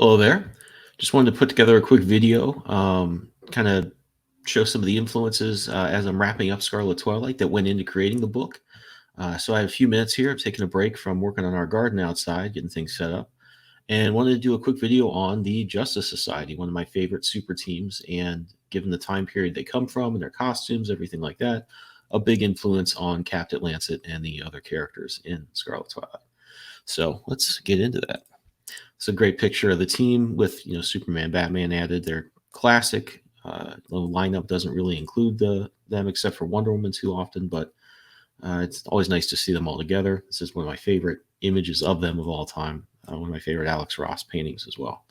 Hello there. Just wanted to put together a quick video, kind of show some of the influences as I'm wrapping up Scarlet Twilight that went into creating the book. So I have a few minutes here. I'm taking a break from working on our garden outside, getting things set up, and wanted to do a quick video on the Justice Society, one of my favorite super teams. And given the time period they come from and their costumes, everything like that, a big influence on Captain Lancet and the other characters in Scarlet Twilight. So let's get into that. It's a great picture of the team with Superman, Batman added. Their classic the lineup doesn't really include them except for Wonder Woman too often, but it's always nice to see them all together. This is one of my favorite images of them of all time. One of my favorite Alex Ross paintings as well.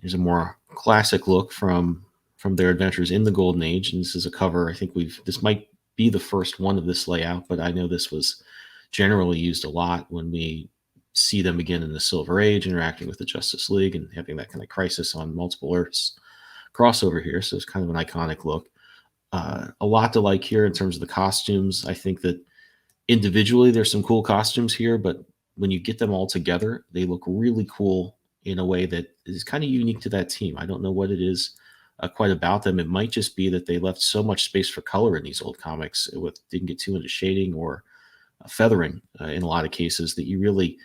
Here's a more classic look from their adventures in the Golden Age, and this is a cover. I think this might be the first one of this layout, but I know this was generally used a lot when we see them again in the Silver Age, interacting with the Justice League and having that kind of crisis on multiple Earths crossover here. So it's kind of an iconic look. A lot to like here in terms of the costumes. I think that individually there's some cool costumes here, but when you get them all together, they look really cool in a way that is kind of unique to that team. I don't know what it is quite about them. It might just be that they left so much space for color in these old comics. Didn't get too into shading or feathering in a lot of cases, that you really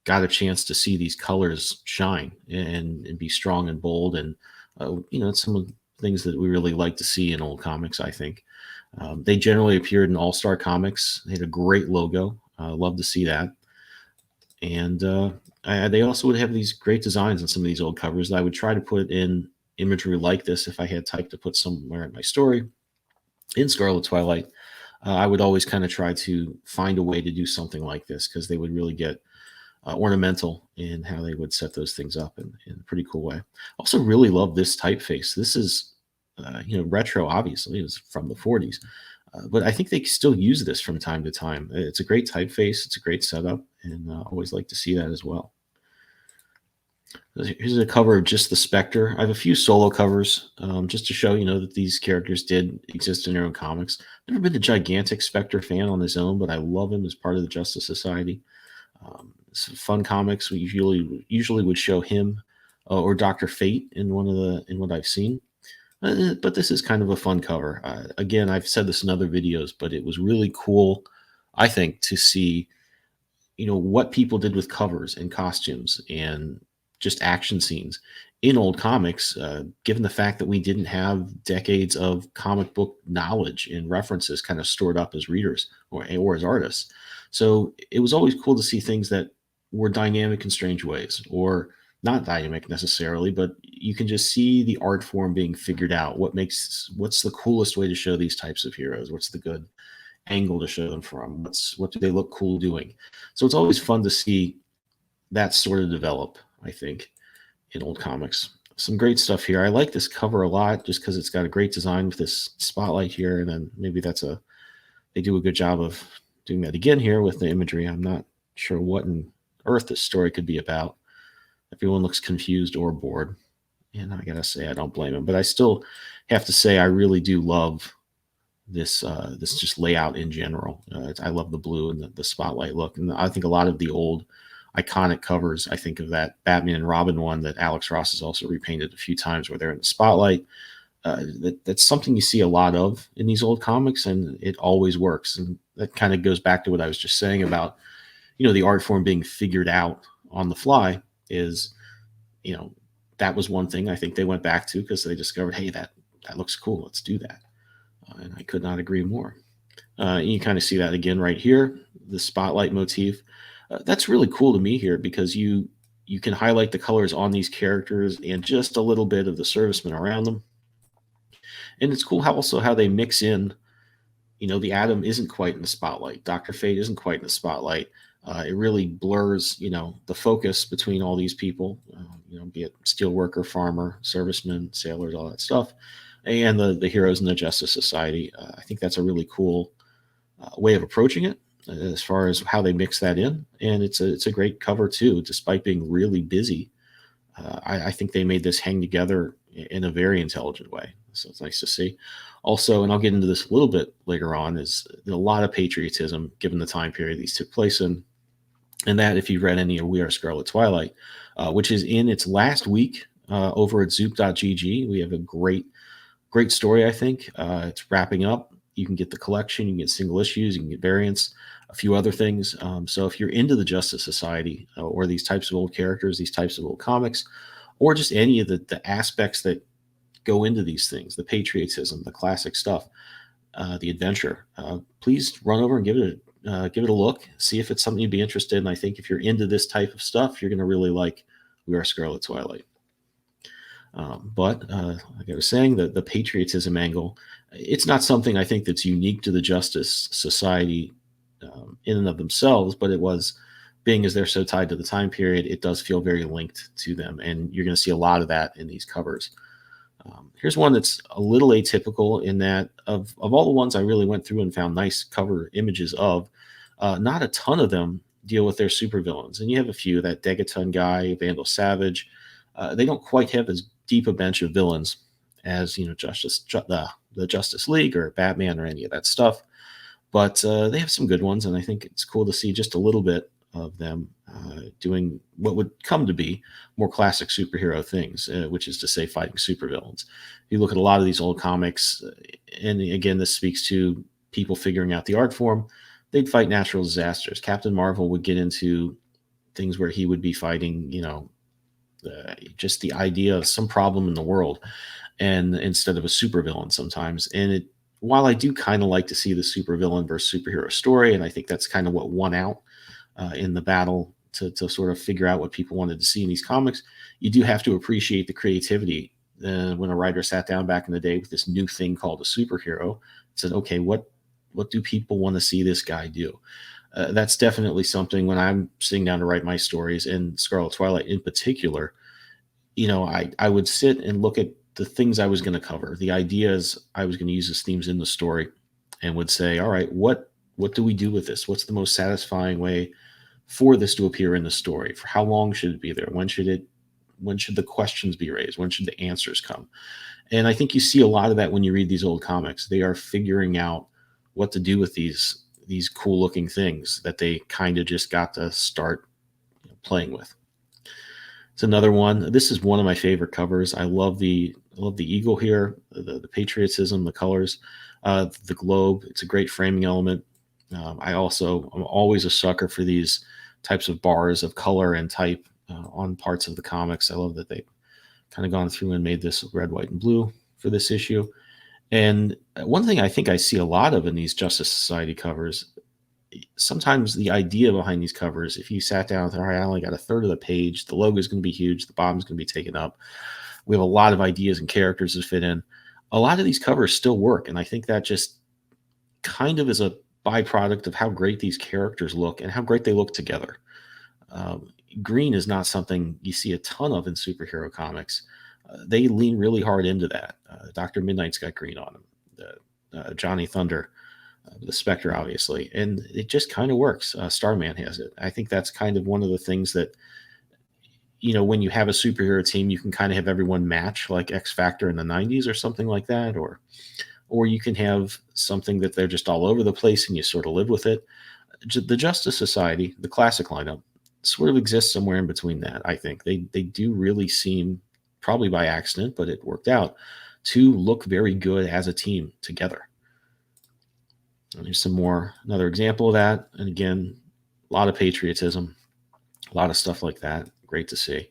got a chance to see these colors shine and be strong and bold. And, it's some of the things that we really like to see in old comics, I think. They generally appeared in All-Star Comics. They had a great logo. Love to see that. And they also would have these great designs on some of these old covers that I would try to put in imagery like this if I had type to put somewhere in my story. In Scarlet Twilight, I would always kind of try to find a way to do something like this, because they would really get ornamental in how they would set those things up in a pretty cool way. Also really love this typeface. This is, retro, obviously. It was from the 40s. But I think they still use this from time to time. It's a great typeface. It's a great setup, and always like to see that as well. Here's a cover of just the Spectre. I have a few solo covers just to show, that these characters did exist in their own comics. Never been a gigantic Spectre fan on his own, but I love him as part of the Justice Society. Some fun comics. We usually would show him or Dr. Fate in what I've seen. But this is kind of a fun cover. Again, I've said this in other videos, but it was really cool, I think, to see, what people did with covers and costumes and just action scenes in old comics, given the fact that we didn't have decades of comic book knowledge and references kind of stored up as readers or as artists. So it was always cool to see things that were dynamic in strange ways, or not dynamic necessarily, but you can just see the art form being figured out. What's the coolest way to show these types of heroes? What's the good angle to show them from? What do they look cool doing? So it's always fun to see that sort of develop, I think, in old comics. Some great stuff here. I like this cover a lot just because it's got a great design with this spotlight here, and then maybe they do a good job of doing that again here with the imagery. I'm not sure what in earth this story could be about. Everyone looks confused or bored, and I gotta say I don't blame him, but I still have to say I really do love this just layout in general. I love the blue and the spotlight look, and I think a lot of the old iconic covers, I think of that Batman and Robin one that Alex Ross has also repainted a few times where they're in the spotlight. That's something you see a lot of in these old comics, and it always works. And that kind of goes back to what I was just saying about the art form being figured out on the fly. Is that was one thing I think they went back to, because they discovered, hey, that looks cool, let's do that. And I could not agree more. You kind of see that again right here, the spotlight motif. That's really cool to me here, because you can highlight the colors on these characters and just a little bit of the servicemen around them. And it's cool how they mix in, the Atom isn't quite in the spotlight. Dr. Fate isn't quite in the spotlight. It really blurs, the focus between all these people, be it steelworker, farmer, servicemen, sailors, all that stuff, and the heroes in the Justice Society. I think that's a really cool way of approaching it as far as how they mix that in. And it's a great cover too, despite being really busy. I think they made this hang together in a very intelligent way. So it's nice to see. Also, and I'll get into this a little bit later on, is a lot of patriotism given the time period these took place in. And that, if you've read any of We Are Scarlet Twilight, which is in its last week over at zoop.gg. We have a great story, I think. It's wrapping up. You can get the collection, you can get single issues, you can get variants, a few other things. So if you're into the Justice Society or these types of old characters, these types of old comics, or just any of the aspects that go into these things, the patriotism, the classic stuff, the adventure, please run over and give it a look, see if it's something you'd be interested in. I think if you're into this type of stuff, you're going to really like We Are Scarlet Twilight. But like I was saying, the patriotism angle, it's not something I think that's unique to the Justice Society in and of themselves, but it was, being as they're so tied to the time period, it does feel very linked to them. And you're going to see a lot of that in these covers. Here's one that's a little atypical in that of all the ones I really went through and found nice cover images of, not a ton of them deal with their supervillains. And you have a few, that Degaton guy, Vandal Savage. They don't quite have as deep a bench of villains as, you know, the Justice League or Batman or any of that stuff. But they have some good ones, and I think it's cool to see just a little bit of them doing what would come to be more classic superhero things, which is to say fighting supervillains. You look at a lot of these old comics, and again, this speaks to people figuring out the art form. They'd fight natural disasters. Captain Marvel would get into things where he would be fighting, you know, just the idea of some problem in the world, and instead of a supervillain sometimes. And while I do kind of like to see the supervillain versus superhero story, and I think that's kind of what won out in the battle to sort of figure out what people wanted to see in these comics, you do have to appreciate the creativity. When a writer sat down back in the day with this new thing called a superhero, said, okay, what do people want to see this guy do? That's definitely something when I'm sitting down to write my stories, and Scarlet Twilight in particular, you know, I would sit and look at the things I was going to cover, the ideas I was going to use as themes in the story, and would say, all right, what do we do with this? What's the most satisfying way for this to appear in the story? For how long should it be there? When should the questions be raised? When should the answers come? And I think you see a lot of that when you read these old comics. They are figuring out what to do with these cool looking things that they kind of just got to start playing with. It's another one. This is one of my favorite covers. I love the eagle here, the patriotism, the colors, the globe. It's a great framing element. I'm always a sucker for these types of bars of color and type on parts of the comics. I love that they've kind of gone through and made this red, white, and blue for this issue. And one thing I think I see a lot of in these Justice Society covers, sometimes the idea behind these covers, if you sat down and thought, all right, I only got a third of the page, the logo is going to be huge, the bottom's going to be taken up. We have a lot of ideas and characters to fit in. A lot of these covers still work, and I think that just kind of is a byproduct of how great these characters look and how great they look together. Green is not something you see a ton of in superhero comics. They lean really hard into that. Dr. Midnight's got green on him. Johnny Thunder, the Spectre, obviously. And it just kind of works. Starman has it. I think that's kind of one of the things that, you know, when you have a superhero team, you can kind of have everyone match, like X Factor in the 90s or something like that. Or you can have something that they're just all over the place and you sort of live with it. The Justice Society, the classic lineup, sort of exists somewhere in between that, I think. They do really seem, probably by accident, but it worked out, to look very good as a team together. And here's another example of that. And again, a lot of patriotism, a lot of stuff like that. Great to see.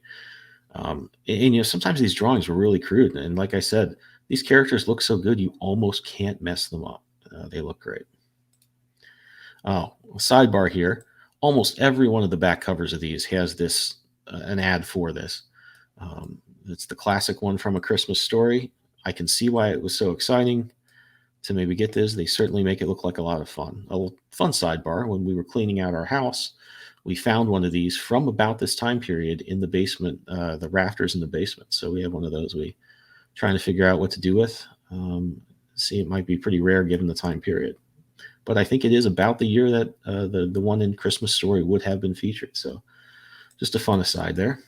And you know, sometimes these drawings were really crude. And like I said, these characters look so good, you almost can't mess them up. They look great. Oh, sidebar here. Almost every one of the back covers of these has this, an ad for this. It's the classic one from A Christmas Story. I can see why it was so exciting to maybe get this. They certainly make it look like a lot of fun. A fun sidebar, when we were cleaning out our house, we found one of these from about this time period in the basement, the rafters in the basement. So we have one of those we trying to figure out what to do with. See, it might be pretty rare given the time period. But I think it is about the year that the one in Christmas Story would have been featured. So just a fun aside there.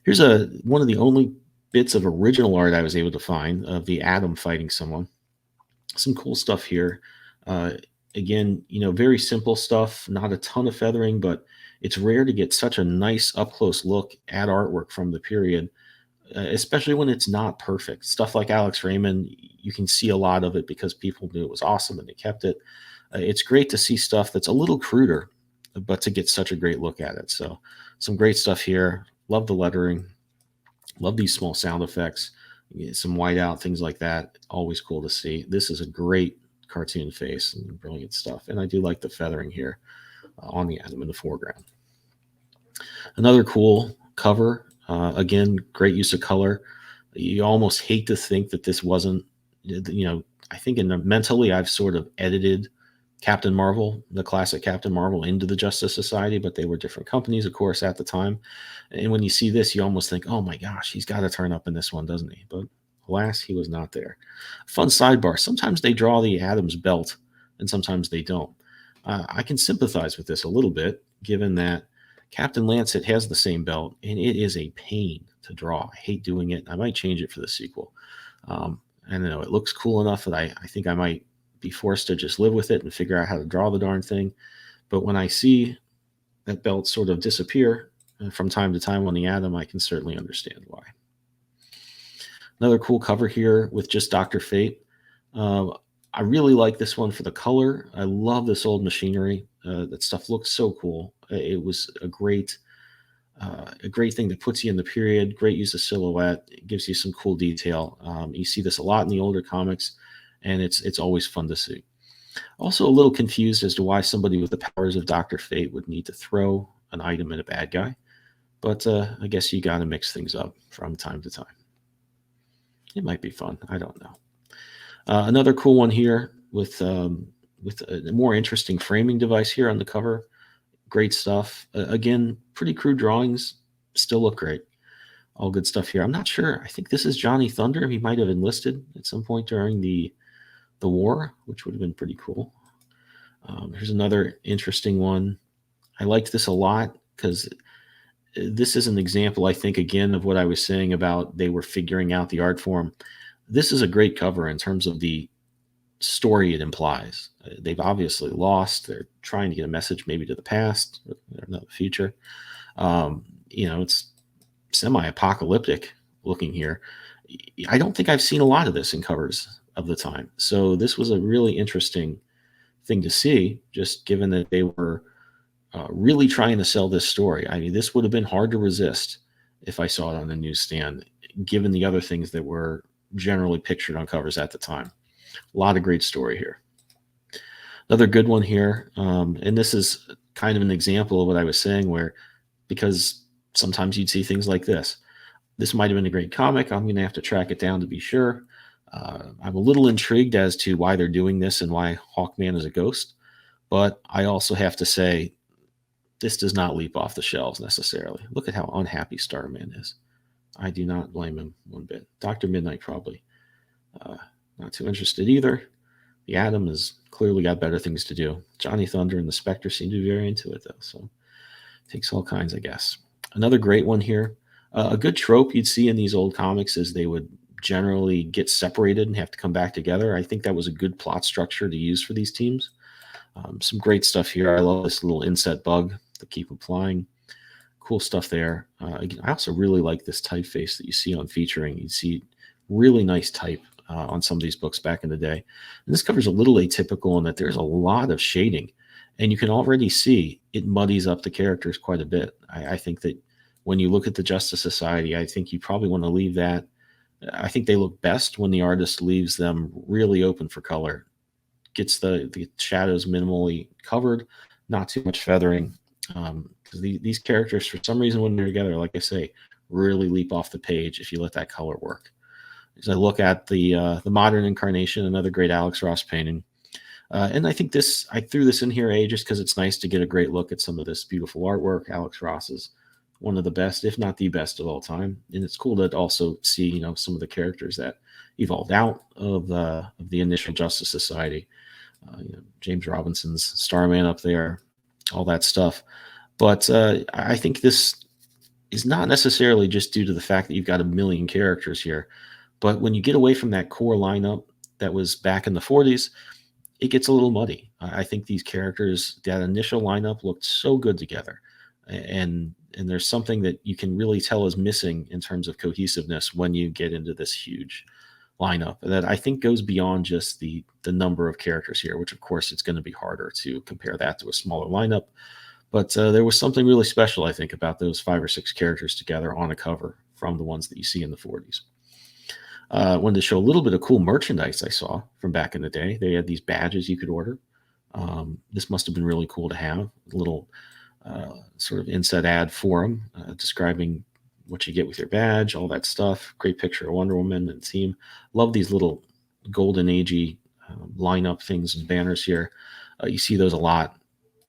Here's one of the only bits of original art I was able to find of the Atom fighting someone. Some cool stuff here. Again, you know, very simple stuff, not a ton of feathering, but It's rare to get such a nice up close look at artwork from the period, especially when it's not perfect. Stuff like Alex Raymond, you can see a lot of it because people knew it was awesome and they kept it. It's great to see stuff that's a little cruder, but to get such a great look at it. So, some great stuff here. Love the lettering. Love these small sound effects. Some whiteout, things like that. Always cool to see. This is a great cartoon face and brilliant stuff. And I do like the feathering here on the Atom in the foreground. Another cool cover. Again, great use of color. You almost hate to think that this wasn't, I think mentally I've sort of edited Captain Marvel, the classic Captain Marvel, into the Justice Society, but they were different companies, of course, at the time. And when you see this, you almost think, oh my gosh, he's got to turn up in this one, doesn't he? But alas, he was not there. Fun sidebar. Sometimes they draw the Adams belt and sometimes they don't. I can sympathize with this a little bit, given that Captain Lancet has the same belt, and it is a pain to draw. I hate doing it. I might change it for the sequel. I don't know. It looks cool enough that I think I might be forced to just live with it and figure out how to draw the darn thing. But when I see that belt sort of disappear from time to time on the Atom, I can certainly understand why. Another cool cover here with just Dr. Fate. I really like this one for the color. I love this old machinery. That stuff looks so cool. It was a great thing that puts you in the period. Great use of silhouette. It gives you some cool detail. You see this a lot in the older comics, and it's always fun to see. Also a little confused as to why somebody with the powers of Dr. Fate would need to throw an item at a bad guy. But I guess you got to mix things up from time to time. It might be fun. I don't know. Another cool one here with a more interesting framing device here on the cover. Great stuff. Again, pretty crude drawings. Still look great. All good stuff here. I'm not sure. I think this is Johnny Thunder. He might have enlisted at some point during the war, which would have been pretty cool. Here's another interesting one. I liked this a lot because this is an example, I think, again, of what I was saying about they were figuring out the art form. This is a great cover in terms of the story it implies. They've obviously lost. They're trying to get a message maybe to the past or the future. It's semi-apocalyptic looking here. I don't think I've seen a lot of this in covers of the time. So this was a really interesting thing to see, just given that they were really trying to sell this story. I mean, this would have been hard to resist if I saw it on the newsstand, given the other things that were generally pictured on covers at the time. A lot of great story here. Another good one here, and this is kind of an example of what I was saying, where because sometimes you'd see things like this. This might have been a great comic. I'm going to have to track it down to be sure. I'm a little intrigued as to why they're doing this and why Hawkman is a ghost, but I also have to say this does not leap off the shelves necessarily. Look at how unhappy Starman is. I do not blame him one bit. Dr. Midnight probably not too interested either. The Atom has clearly got better things to do. Johnny Thunder and the Spectre seem to be very into it, though, so it takes all kinds, I guess. Another great one here. A good trope you'd see in these old comics is they would generally get separated and have to come back together. I think that was a good plot structure to use for these teams. Some great stuff here. I love this little inset bug that keep applying. Cool stuff there. Again, I also really like this typeface that you see on Featuring. You see really nice type on some of these books back in the day. And this cover's a little atypical in that there's a lot of shading, and you can already see it muddies up the characters quite a bit. I think that when you look at the Justice Society, I think you probably want to leave that. I think they look best when the artist leaves them really open for color, gets the shadows minimally covered, not too much feathering. Because these characters, for some reason, when they're together, like I say, really leap off the page if you let that color work. As I look at the modern incarnation, another great Alex Ross painting. And I think I threw this in here, just because it's nice to get a great look at some of this beautiful artwork. Alex Ross is one of the best, if not the best of all time. And it's cool to also see, some of the characters that evolved out of the initial Justice Society. James Robinson's Starman up there, all that stuff. But I think this is not necessarily just due to the fact that you've got a million characters here. But when you get away from that core lineup that was back in the 40s, it gets a little muddy. I think these characters, that initial lineup, looked so good together. And there's something that you can really tell is missing in terms of cohesiveness when you get into this huge lineup that I think goes beyond just the number of characters here, which of course it's going to be harder to compare that to a smaller lineup. But there was something really special, I think, about those 5 or 6 characters together on a cover from the ones that you see in the 40s. Wanted to show a little bit of cool merchandise I saw from back in the day. They had these badges you could order. This must have been really cool to have. A little sort of inset ad for them describing what you get with your badge, all that stuff. Great picture of Wonder Woman and team. Love these little Golden Agey lineup things and banners here. You see those a lot.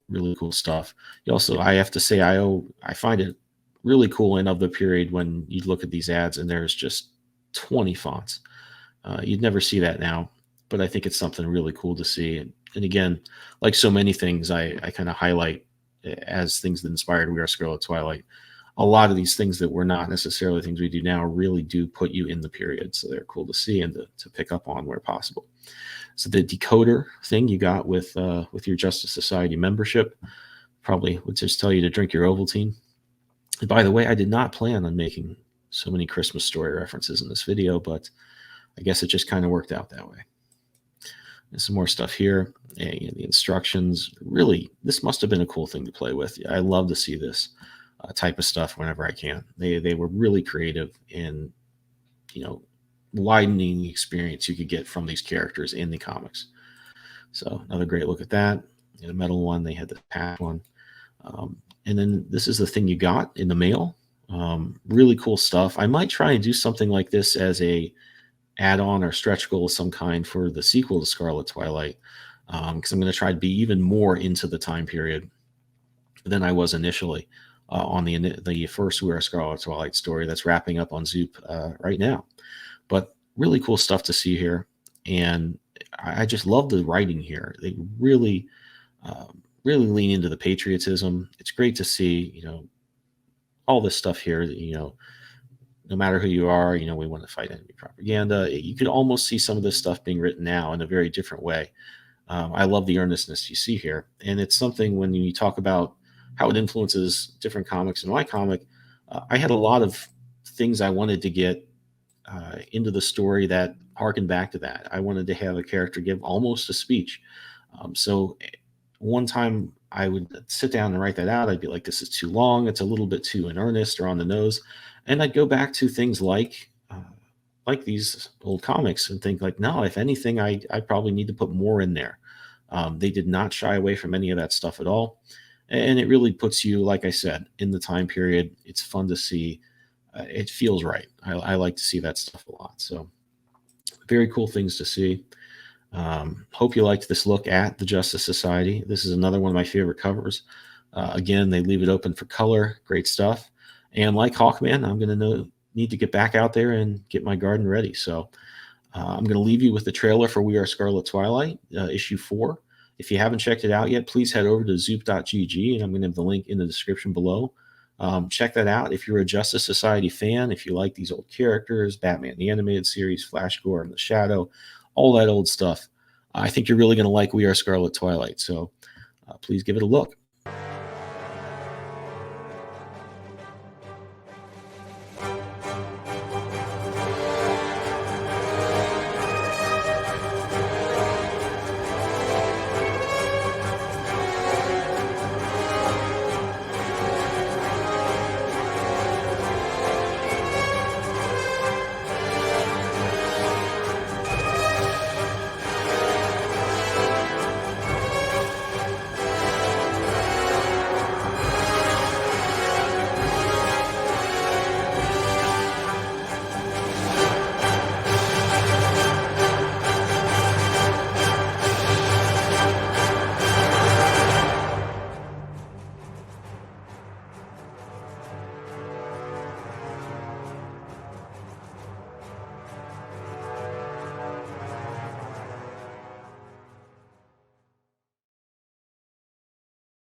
Really cool stuff. You also, I have to say, I find it really cool and of the period when you look at these ads and there's just 20 fonts. You'd never see that now, but I think it's something really cool to see. And again, like so many things, I kind of highlight as things that inspired We Are Scarlet Twilight. A lot of these things that were not necessarily things we do now really do put you in the period. So they're cool to see and to pick up on where possible. So the decoder thing you got with your Justice Society membership probably would just tell you to drink your Ovaltine. And by the way, I did not plan on making so many Christmas story references in this video, but I guess it just kind of worked out that way. There's some more stuff here. And the instructions, really, this must have been a cool thing to play with. I love to see this type of stuff whenever I can. They were really creative in, widening the experience you could get from these characters in the comics. So another great look at that. In the metal one, they had the patch one. And then this is the thing you got in the mail. Really cool stuff. I might try and do something like this as a add-on or stretch goal of some kind for the sequel to Scarlet Twilight, because I'm going to try to be even more into the time period than I was initially on the first We Are Scarlet Twilight story that's wrapping up on Zoop right now. But really cool stuff to see here, and I just love the writing here. They really lean into the patriotism. It's great to see, all this stuff here. No matter who you are, we want to fight enemy propaganda. You could almost see some of this stuff being written now in a very different way. I love the earnestness you see here, and it's something when you talk about how it influences different comics in my comic. I had a lot of things I wanted to get into the story that harken back to that. I wanted to have a character give almost a speech. So one time I would sit down and write that out. I'd be like, this is too long. It's a little bit too in earnest or on the nose. And I'd go back to things like these old comics and think like, no, if anything, I probably need to put more in there. They did not shy away from any of that stuff at all. And it really puts you, like I said, in the time period. It's fun to see. It feels right. I like to see that stuff a lot. So very cool things to see. Hope you liked this look at the Justice Society. This is another one of my favorite covers. Again, they leave it open for color. Great stuff. And like Hawkman, I'm going to need to get back out there and get my garden ready. So I'm going to leave you with the trailer for We Are Scarlet Twilight, issue 4. If you haven't checked it out yet, please head over to zoop.gg, and I'm going to have the link in the description below. Check that out. If you're a Justice Society fan, if you like these old characters, Batman the Animated Series, Flash Gordon, The Shadow, all that old stuff, I think you're really going to like We Are Scarlet Twilight. So please give it a look.